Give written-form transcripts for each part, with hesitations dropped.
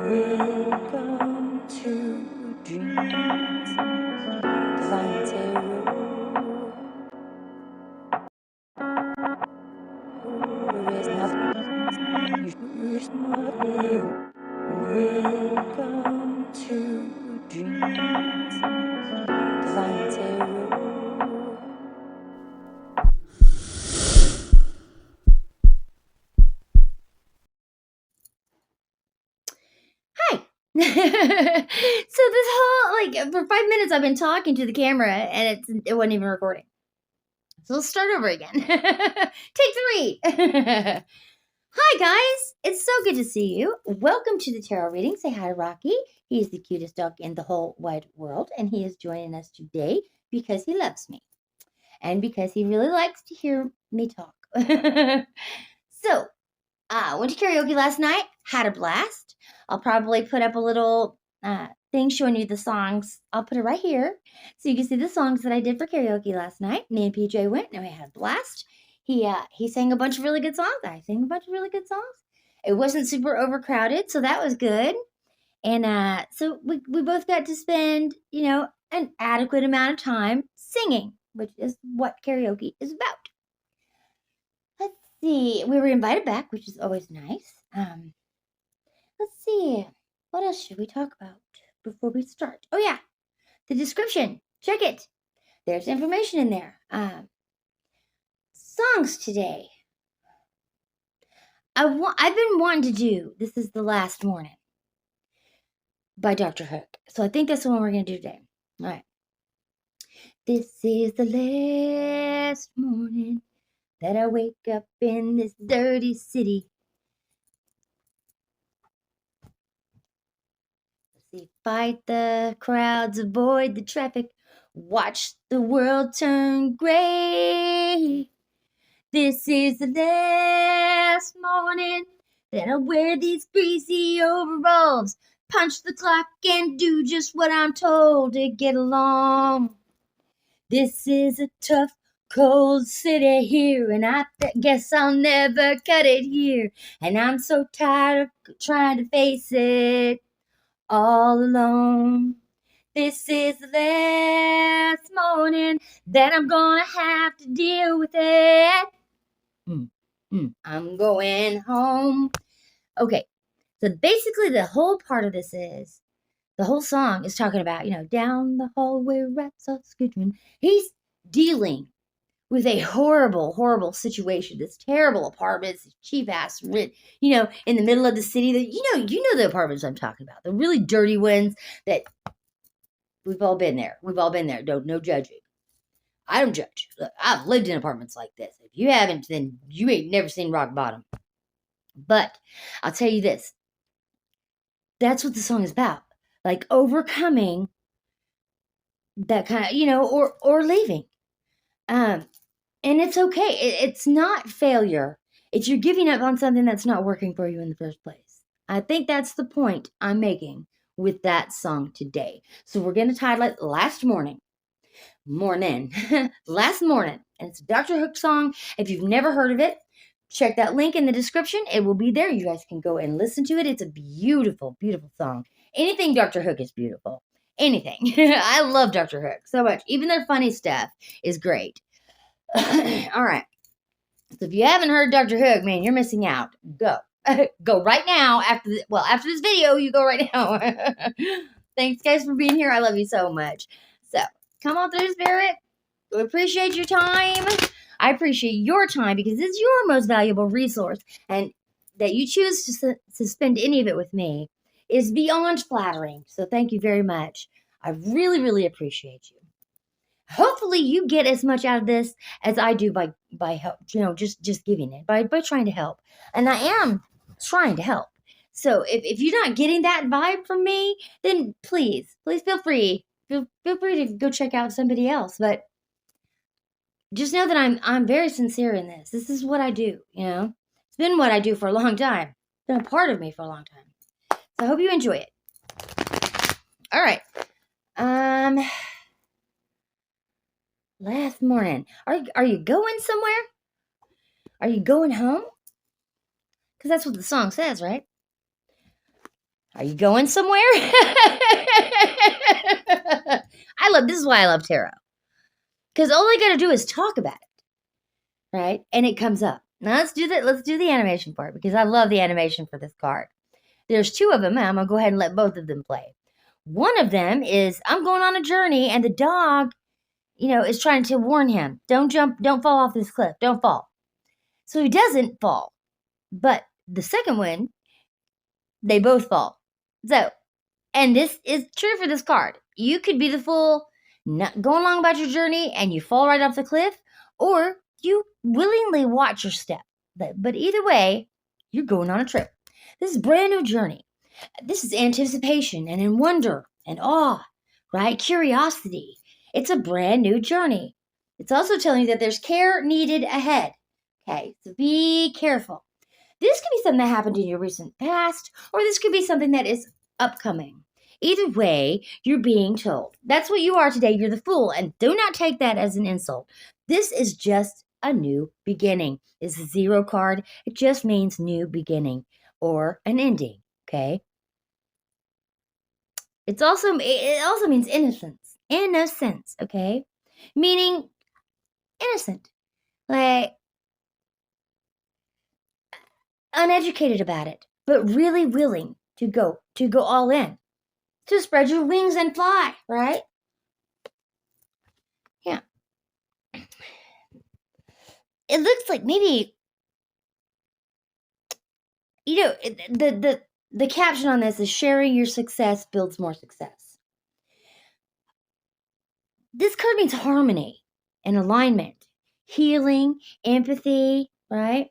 Welcome to dreams, divine tarot. There is nothing you should not know. Welcome to dreams, divine tarot. Hi. So this whole, for 5 minutes I've been talking to the camera and it wasn't even recording. So let's start over again. Take 3. Hi guys, it's so good to see you. Welcome to the tarot reading. Say hi to Rocky. He is the cutest dog in the whole wide world, and he is joining us today because he loves me and because he really likes to hear me talk. So, went to karaoke last night, had a blast. I'll probably put up a little thing showing you the songs. I'll put it right here so you can see the songs that I did for karaoke last night. Me and PJ went and we had a blast. He sang a bunch of really good songs. I sang a bunch of really good songs. It wasn't super overcrowded, so that was good. And so we both got to spend, an adequate amount of time singing, which is what karaoke is about. Let's see. We were invited back, which is always nice. Let's see. What else should we talk about before we start? Oh, yeah. The description. Check it. There's information in there. Songs today. I've been wanting to do This Is the Last Morning by Dr. Hook. So I think that's the one we're going to do today. All right. This is the last morning that I wake up in this dirty city. See, fight the crowds, avoid the traffic, watch the world turn gray. This is the last morning that I wear these greasy overalls, punch the clock and do just what I'm told to get along. This is a tough, cold city here, and I guess I'll never cut it here. And I'm so tired of trying to face it all alone. This is the last morning that I'm gonna have to deal with it. I'm going home. Okay, so basically the whole part of this is, the whole song is talking about, down the hallway rats are skittering. He's dealing with a horrible, horrible situation. This terrible apartment, this cheap ass rent, in the middle of the city. That you know the apartments I'm talking about, the really dirty ones that we've all been there. We've all been there. No judging. I don't judge. Look, I've lived in apartments like this. If you haven't, then you ain't never seen rock bottom. But I'll tell you this. That's what the song is about. Like overcoming that kind of, or leaving. And it's okay. It's not failure. It's you're giving up on something that's not working for you in the first place. I think that's the point I'm making with that song today. So we're going to title it Last Morning. Last Morning. And it's a Dr. Hook song. If you've never heard of it, check that link in the description. It will be there. You guys can go and listen to it. It's a beautiful, beautiful song. Anything Dr. Hook is beautiful. Anything. I love Dr. Hook so much. Even their funny stuff is great. All right. So if you haven't heard Dr. Hook, man, you're missing out. Go. Go right now. After this video, you go right now. Thanks, guys, for being here. I love you so much. So come on through, Spirit. We appreciate your time. I appreciate your time because it's your most valuable resource. And that you choose to spend any of it with me is beyond flattering. So thank you very much. I really, really appreciate you. Hopefully you get as much out of this as I do by help, just giving it, by trying to help. And I am trying to help. So if you're not getting that vibe from me, then please feel free. Feel free to go check out somebody else. But just know that I'm very sincere in this. This is what I do, It's been what I do for a long time. It's been a part of me for a long time. So I hope you enjoy it. All right. Last morning. Are you going somewhere? Are you going home? Because that's what the song says, right? Are you going somewhere? This is why I love tarot. Because all I got to do is talk about it, right? And it comes up. Now let's do the animation part, because I love the animation for this card. There's two of them, and I'm going to go ahead and let both of them play. One of them is, I'm going on a journey, and the dog, is trying to warn him. Don't fall off this cliff. Don't fall. So he doesn't fall. But the second one, they both fall. So, and this is true for this card. You could be the fool, not going along about your journey, and you fall right off the cliff, or you willingly watch your step. But either way, you're going on a trip. This is a brand new journey. This is anticipation and in wonder and awe, right? Curiosity. It's a brand new journey. It's also telling you that there's care needed ahead. Okay, so be careful. This could be something that happened in your recent past, or this could be something that is upcoming. Either way, you're being told. That's what you are today. You're the fool, and do not take that as an insult. This is just a new beginning. It's a 0 card. It just means new beginning or an ending, okay? It also means innocence. Innocence, okay? Meaning innocent. Like uneducated about it, but really willing to go all in. To spread your wings and fly, right? Yeah. It looks like maybe the caption on this is sharing your success builds more success. This card means harmony and alignment, healing, empathy, right?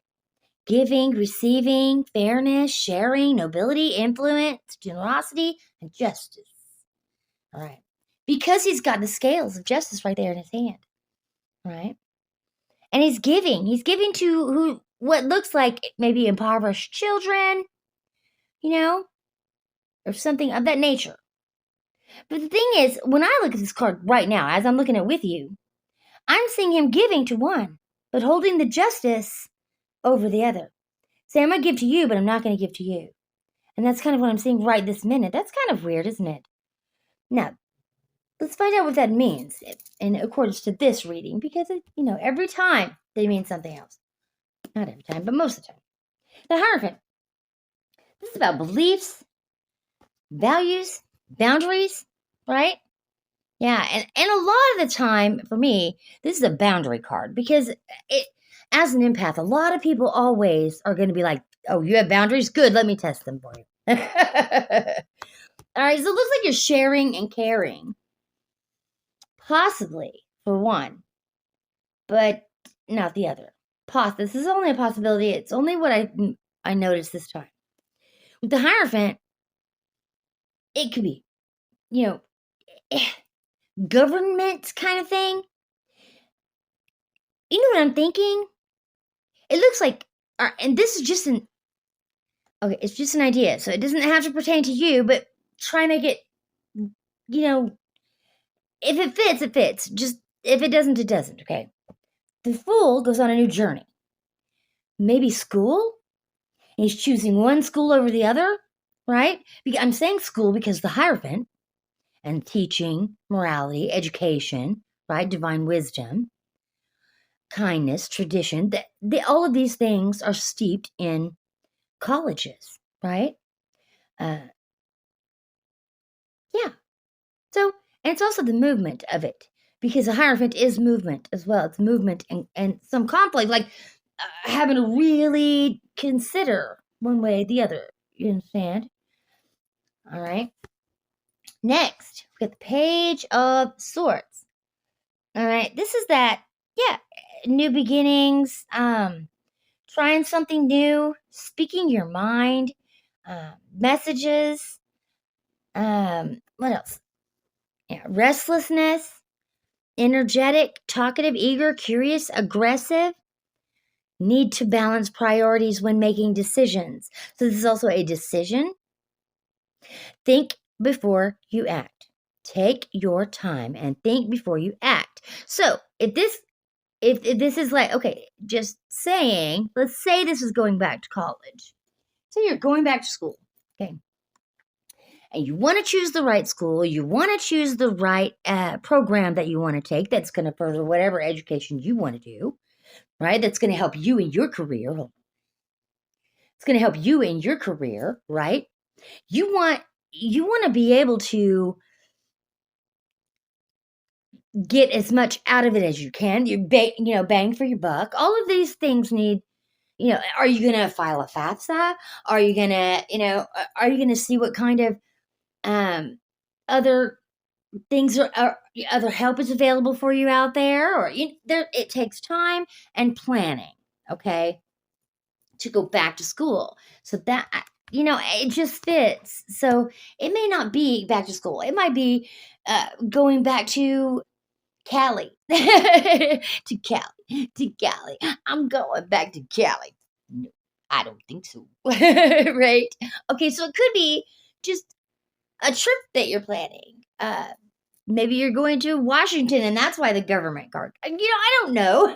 Giving, receiving, fairness, sharing, nobility, influence, generosity, and justice. All right. Because he's got the scales of justice right there in his hand. Right? And he's giving. He's giving to what looks like maybe impoverished children, or something of that nature. But the thing is, when I look at this card right now, as I'm looking at it with you, I'm seeing him giving to one, but holding the justice over the other. Say, I'm going to give to you, but I'm not going to give to you. And that's kind of what I'm seeing right this minute. That's kind of weird, isn't it? Now, let's find out what that means in accordance to this reading, because, every time they mean something else. Not every time, but most of the time. The Hierophant. This is about beliefs, values, boundaries, right? Yeah, and a lot of the time, for me, this is a boundary card, because as an empath, a lot of people always are going to be like, oh, you have boundaries? Good, let me test them for you. All right, so it looks like you're sharing and caring. Possibly, for one, but not the other. This is only a possibility. It's only what I noticed this time. With the Hierophant, it could be, government kind of thing. You know what I'm thinking? It looks like, and this is just it's just an idea, so it doesn't have to pertain to you, but try and make it, if it fits, it fits. Just, if it doesn't, it doesn't, okay? The Fool goes on a new journey. Maybe school? And he's choosing one school over the other, right? I'm saying school because the Hierophant and teaching, morality, education, right? Divine wisdom, kindness, tradition, all of these things are steeped in colleges, right? Yeah. So, and it's also the movement of it, because the Hierophant is movement as well. It's movement and some conflict, like having to really consider one way or the other. You understand? All right. Next, we got the Page of Swords. All right. This is that, new beginnings, trying something new, speaking your mind, messages, what else? Yeah, restlessness, energetic, talkative, eager, curious, aggressive, need to balance priorities when making decisions. So this is also a decision. Think before you act. Take your time and think before you act. So if this is like, okay, just saying, let's say this is going back to college. So you're going back to school, okay? and you want to choose the right school, you want to choose the right program that you want to take that's going to further whatever education you want to do, right? That's going to help you in your career. It's going to help you in your career, right? You want to be able to get as much out of it as you can. Bang for your buck. All of these things need, are you going to file a FAFSA? Are you going to, are you going to see what kind of other things other help is available for you out there? Or it takes time and planning, okay, to go back to school. So that, it just fits. So it may not be back to school. It might be going back to Cali. to Cali. I'm going back to Cali. No, I don't think so. Right? Okay, so it could be just a trip that you're planning. Maybe you're going to Washington and that's why the government card. I don't know.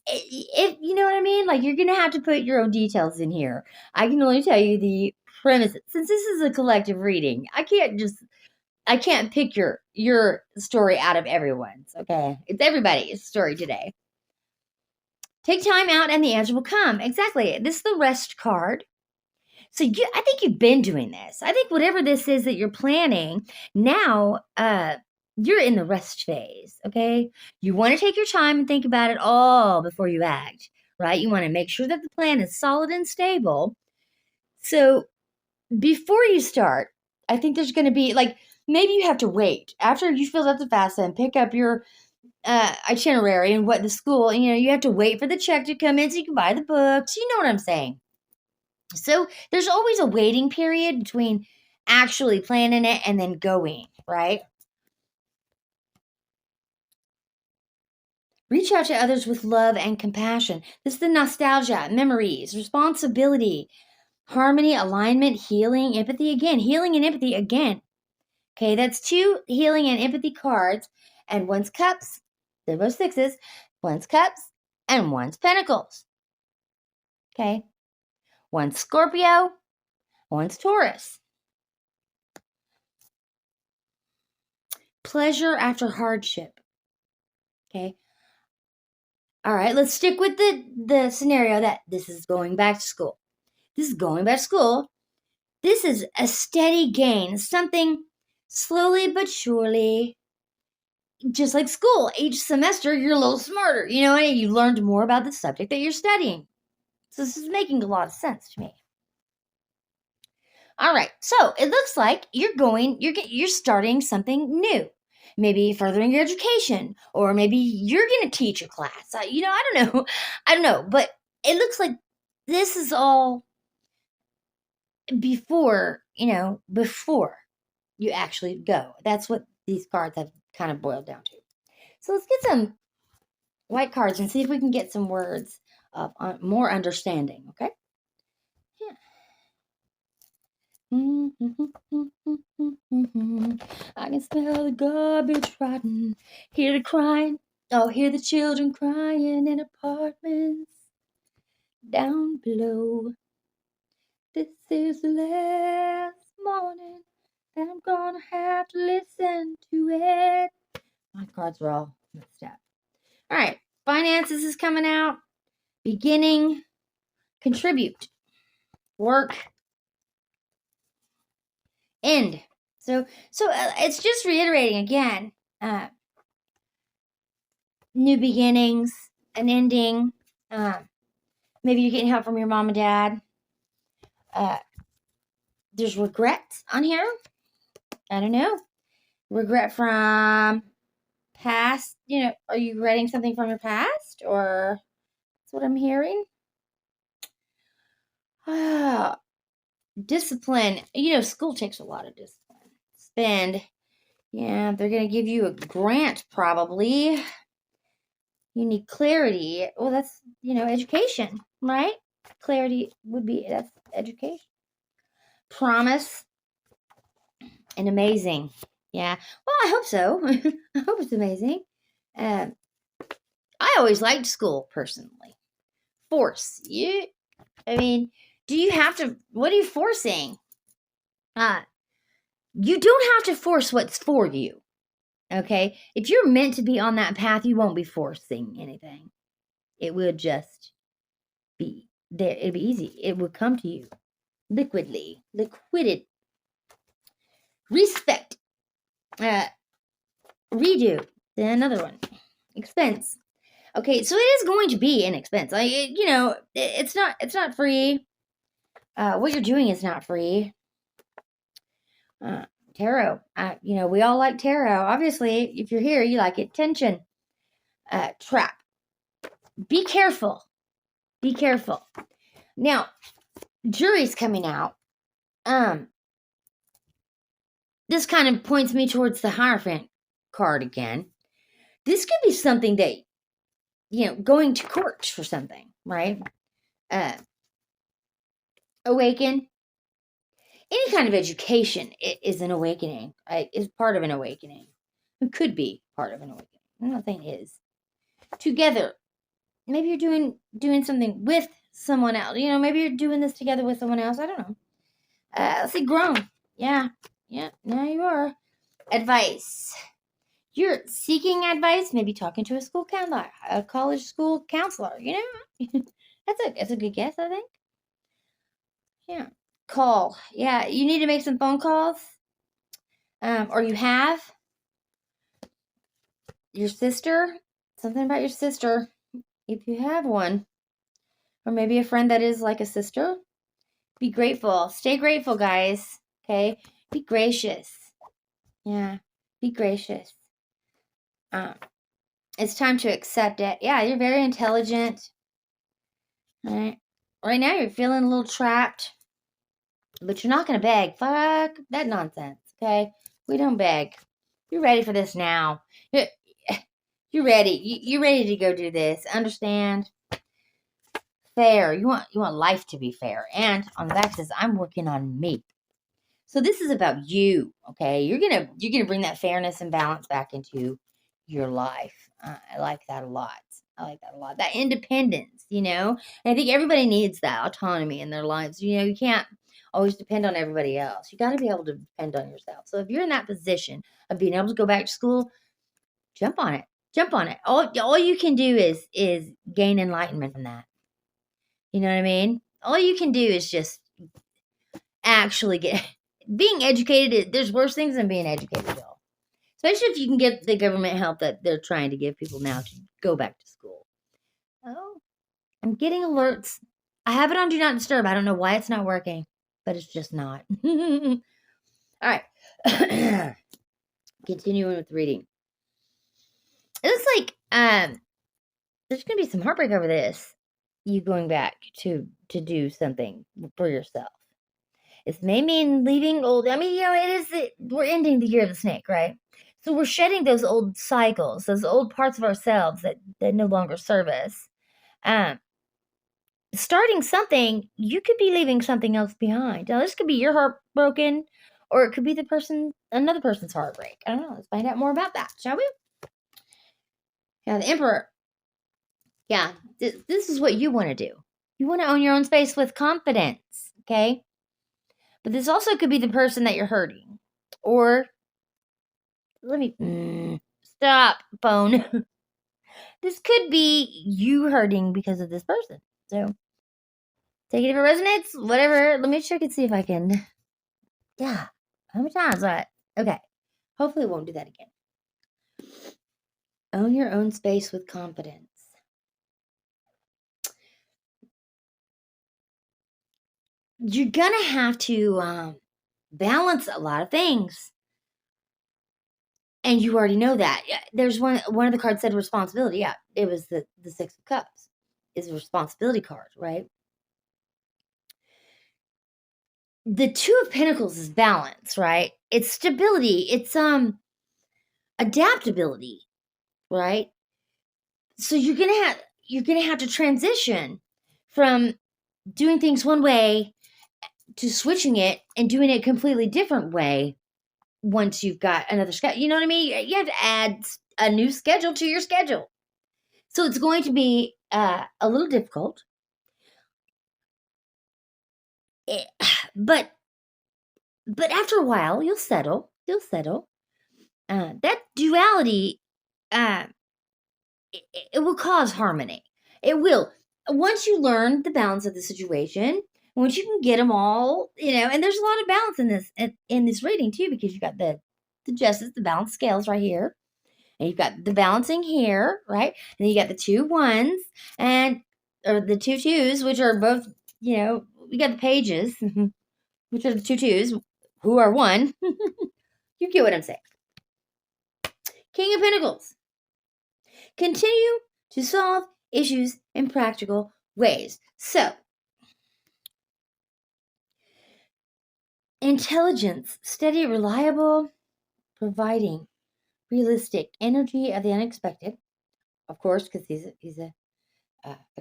If you know what I mean? Like, you're going to have to put your own details in here. I can only tell you the premises. Since this is a collective reading, I can't pick your story out of everyone's, okay? It's everybody's story today. Take time out and the answer will come. Exactly. This is the rest card. So I think you've been doing this. I think whatever this is that you're planning, now you're in the rest phase, okay? You want to take your time and think about it all before you act, right? You want to make sure that the plan is solid and stable. So before you start, I think there's going to be, like, maybe you have to wait. After you filled out the FAFSA and pick up your itinerary and what the school, you have to wait for the check to come in so you can buy the books. You know what I'm saying? So there's always a waiting period between actually planning it and then going, right? Reach out to others with love and compassion. This is the nostalgia, memories, responsibility, harmony, alignment, healing, empathy again. Healing and empathy again. Okay, that's 2 healing and empathy cards. And one's cups. They're both 6s. One's cups and one's pentacles. Okay. One's Scorpio. One's Taurus. Pleasure after hardship. Okay. All right, let's stick with the scenario that this is going back to school. This is going back to school. This is a steady gain, something slowly but surely, just like school. Each semester, you're a little smarter. You learned more about the subject that you're studying. So this is making a lot of sense to me. All right, so it looks like you're starting something new. Maybe furthering your education, or maybe you're going to teach a class. I don't know. I don't know, but it looks like this is all before you actually go. That's what these cards have kind of boiled down to. So let's get some white cards and see if we can get some words of more understanding, okay? Yeah. I can smell the garbage rotten. Hear the crying. Oh, hear the children crying in apartments down below. This is the last morning that I'm gonna have to listen to it. My cards are all mixed up. All right, finances is coming out. Beginning, contribute, work, end. So it's just reiterating again. New beginnings, an ending. Maybe you're getting help from your mom and dad. There's regret on here. I don't know. Regret from past. Are you regretting something from your past? Or that's what I'm hearing. Discipline. School takes a lot of discipline. Spend. Yeah, they're going to give you a grant probably. You need clarity. Well, that's, education, right? Clarity that's education. Promise. And amazing. Yeah. Well, I hope so. I hope it's amazing. I always liked school, personally. Force. Do you have to, what are you forcing? You don't have to force what's for you. Okay? If you're meant to be on that path, you won't be forcing anything. It will just be there. It'll be easy. It will come to you liquidly. Liquided. Respect. Redo. Then another one. Expense. Okay, so it is going to be an expense. Like it's not free. What you're doing is not free. Tarot. We all like tarot. Obviously, if you're here, you like it. Tension. Trap. Be careful. Be careful. Now, jury's coming out. This kind of points me towards the Hierophant card again. This could be something that, going to court for something, right? Awaken. Any kind of education is an awakening, right? Is part of an awakening. It could be part of an awakening. I'm not saying is. Together. Maybe you're doing something with someone else. Maybe you're doing this together with someone else. I don't know. Let's see, grown. Yeah. Now you are. Advice. You're seeking advice. Maybe talking to a school counselor, a college school counselor. That's a good guess, I think. Yeah. Call. Yeah, you need to make some phone calls. Or you have your sister. Something about your sister, if you have one. Or maybe a friend that is like a sister. Be grateful. Stay grateful, guys. Okay? Be gracious. Yeah. Be gracious. It's time to accept it. Yeah, you're very intelligent. All right. Right now, you're feeling a little trapped. But you're not going to beg. Fuck that nonsense. Okay? We don't beg. You're ready for this now. You're ready. You're ready to go do this. Understand? Fair. You want life to be fair. And on the back it says, I'm working on me. So this is about you. Okay? You're gonna bring that fairness and balance back into your life. I like that a lot. That independence, And I think everybody needs that autonomy in their lives. You can't always depend on everybody else. You got to be able to depend on yourself. So if you're in that position of being able to go back to school, jump on it. Jump on it. All you can do is gain enlightenment from that. You know what I mean? All you can do is just actually being educated. There's worse things than being educated, y'all. Especially if you can get the government help that they're trying to give people now to go back to school. Oh, I'm getting alerts. I have it on Do Not Disturb. I don't know why it's not working, but it's just not. All right. Continuing with reading. It looks like there's going to be some heartbreak over this. You going back to do something for yourself. It may mean leaving old. I mean, we're ending the year of the snake, right? So we're shedding those old cycles, those old parts of ourselves that no longer serve us. Starting something, you could be leaving something else behind. Now, this could be your heart broken, or it could be another person's heartbreak. I don't know. Let's find out more about that, shall we? Yeah, the Emperor. Yeah, this is what you want to do. You want to own your own space with confidence, okay? But this also could be the person that you're hurting. Or, let me, stop, phone. This could be you hurting because of this person. So, take it if it resonates, whatever. Let me check and see if I can. Yeah, how many times? All right, okay. Hopefully it won't do that again. Own your own space with confidence. You're going to have to balance a lot of things. And you already know that. There's one of the cards said responsibility. Yeah, it was the Six of Cups. Is a responsibility card, right? The Two of Pentacles is balance, right? It's stability. It's adaptability, right? So you're gonna have to transition from doing things one way to switching it and doing it a completely different way once you've got another schedule. You know what I mean? You have to add a new schedule to your schedule. So it's going to be a little difficult. But But after a while, you'll settle. You'll settle. That duality, uh, it will cause harmony. It will. Once you learn the balance of the situation, once you can get them all, and there's a lot of balance in this reading too, because you got the justice, the balance scales right here, and you've got the balancing here, right? And then you got the 2 1s or the 2 2s, which are both, we got the pages, which are the 2 2s, who are 1. You get what I'm saying. King of Pentacles. Continue to solve issues in practical ways. So, intelligence, steady, reliable, providing realistic energy of the unexpected. Of course, because he's a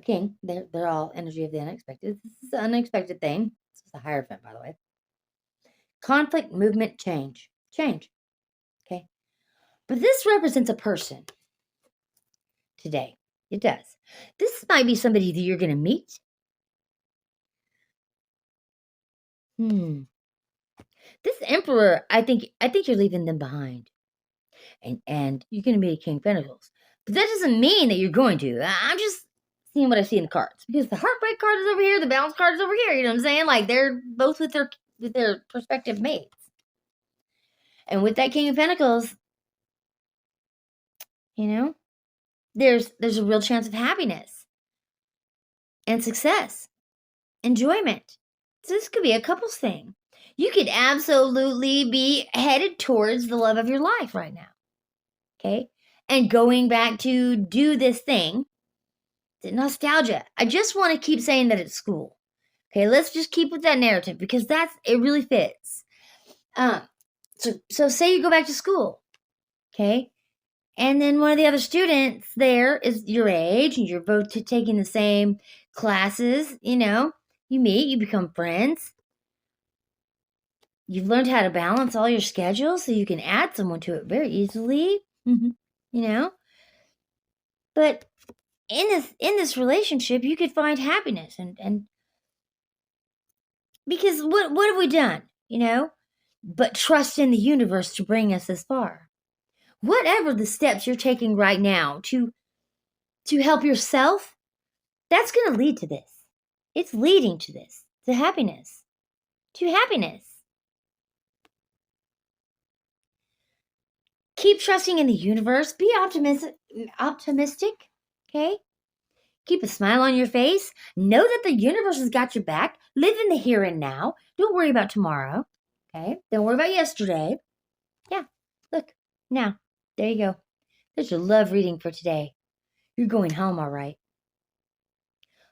king. They're all energy of the unexpected. This is an unexpected thing. This is a Hierophant, by the way. Conflict, movement, change. Change. Okay. But this represents a person today. It does. This might be somebody that you're going to meet. This Emperor, I think you're leaving them behind. And you're going to meet a King of Pentacles. But that doesn't mean that you're going to. I'm just seeing what I see in the cards. Because the Heartbreak card is over here, the Balance card is over here. You know what I'm saying? Like, they're both with their prospective mates. And with that King of Pentacles, there's a real chance of happiness and success, enjoyment. So this could be a couples thing. You could absolutely be headed towards the love of your life right now. Okay? And going back to do this thing, the nostalgia. I just want to keep saying that it's school. Okay, let's just keep with that narrative because it really fits. So say you go back to school, okay, and then one of the other students there is your age, and you're both taking the same classes. You meet, you become friends. You've learned how to balance all your schedules so you can add someone to it very easily. But in this relationship, you could find happiness and because what have we done? But trust in the universe to bring us this far. Whatever the steps you're taking right now to help yourself, that's going to lead to this. It's leading to this, to happiness. To happiness. Keep trusting in the universe. Be optimistic, okay? Keep a smile on your face. Know that the universe has got your back. Live in the here and now. Don't worry about tomorrow, okay? Don't worry about yesterday. Yeah, look, now, there you go. There's your love reading for today. You're going home, all right.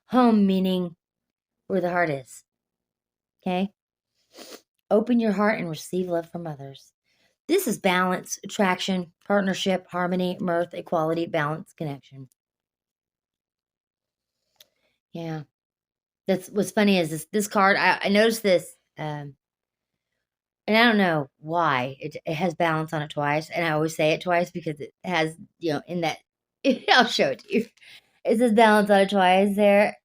Home meaning where the heart is, okay? Open your heart and receive love from others. This is balance, attraction, partnership, harmony, mirth, equality, balance, connection. Yeah. That's what's funny is this card, I noticed this, and I don't know why. It has balance on it twice, and I always say it twice because it has, in that, I'll show it to you. It says balance on it twice there.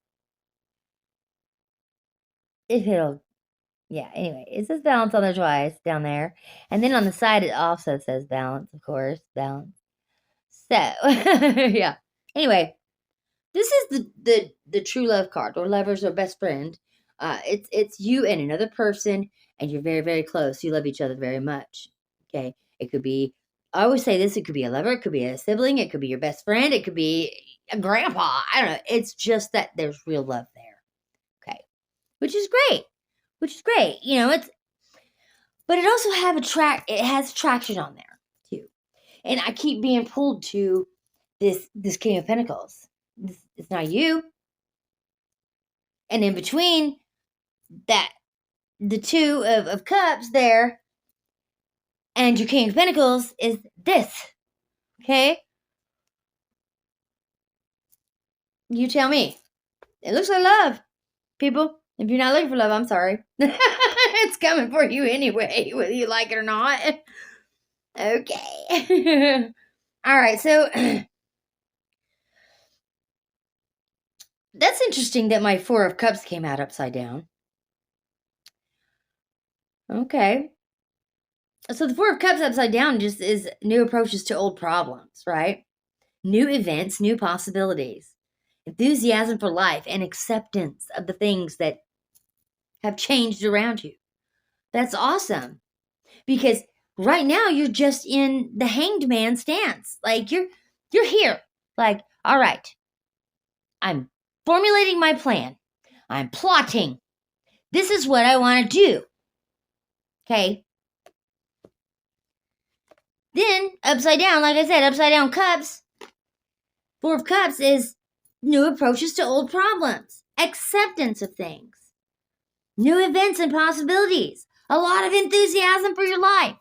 If it'll, yeah, anyway, it says balance on there twice down there. And then on the side, it also says balance, of course, balance. So, yeah. Anyway, this is the true love card, or lovers, or best friend. It's you and another person, and you're very, very close. You love each other very much. Okay, it could be. I always say this. It could be a lover. It could be a sibling. It could be your best friend. It could be a grandpa. I don't know. It's just that there's real love there. Okay, which is great. It's. But it also it has traction on there too, and I keep being pulled to this King of Pentacles. It's not you. And in between that, the Two of Cups there and your King of Pentacles is this. Okay? You tell me. It looks like love, people. If you're not looking for love, I'm sorry. It's coming for you anyway, whether you like it or not. Okay. All right, so that's interesting that my Four of Cups came out upside down. Okay. So the Four of Cups upside down just is new approaches to old problems, right? New events, new possibilities, enthusiasm for life, and acceptance of the things that have changed around you. That's awesome because right now you're just in the hanged man stance. Like you're here. Like, all right, I'm formulating my plan. I'm plotting. This is what I want to do. Okay. Then upside down, like I said, upside down cups. Four of Cups is new approaches to old problems, acceptance of things, new events and possibilities, a lot of enthusiasm for your life.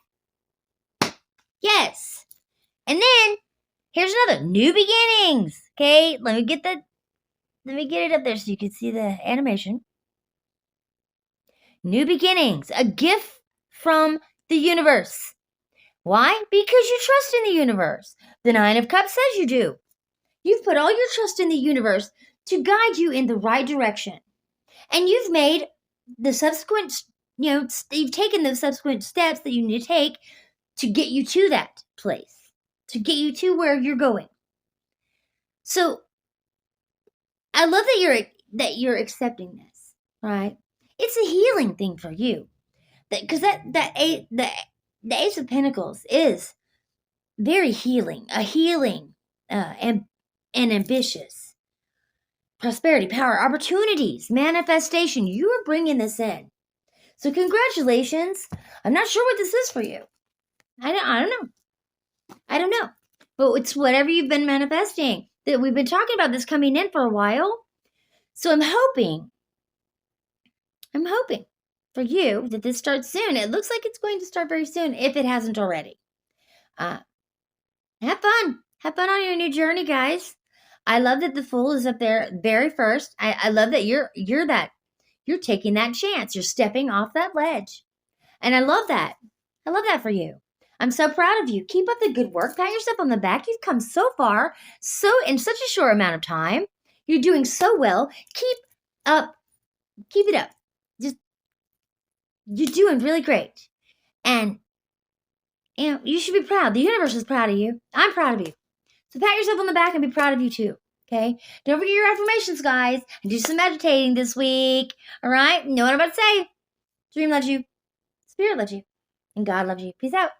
Yes. And then here's another new beginnings. Okay, let me get it up there so you can see the animation. New beginnings, a gift from the universe. Why? Because you trust in the universe. The Nine of Cups says you do. You've put all your trust in the universe to guide you in the right direction. And you've made the subsequent, you've taken the subsequent steps that you need to take to get you to that place, to get you to where you're going. So I love that you're accepting this, right? It's a healing thing for you. Because the Ace of Pentacles is very healing, a healing and ambitious. Prosperity, power, opportunities, manifestation. You are bringing this in. So congratulations. I'm not sure what this is for you. I don't know. But it's whatever you've been manifesting. That we've been talking about this coming in for a while. So I'm hoping for you that this starts soon. It looks like it's going to start very soon if it hasn't already. Have fun. Have fun on your new journey, guys. I love that the Fool is up there very first. I love that you're taking that chance. You're stepping off that ledge. And I love that. I love that for you. I'm so proud of you. Keep up the good work. Pat yourself on the back. You've come so far, so in such a short amount of time. You're doing so well. Keep it up. Just you're doing really great. And you should be proud. The universe is proud of you. I'm proud of you. So pat yourself on the back and be proud of you too. Okay? Don't forget your affirmations, guys. And do some meditating this week. All right? Know what I'm about to say. Dream loves you. Spirit loves you. And God loves you. Peace out.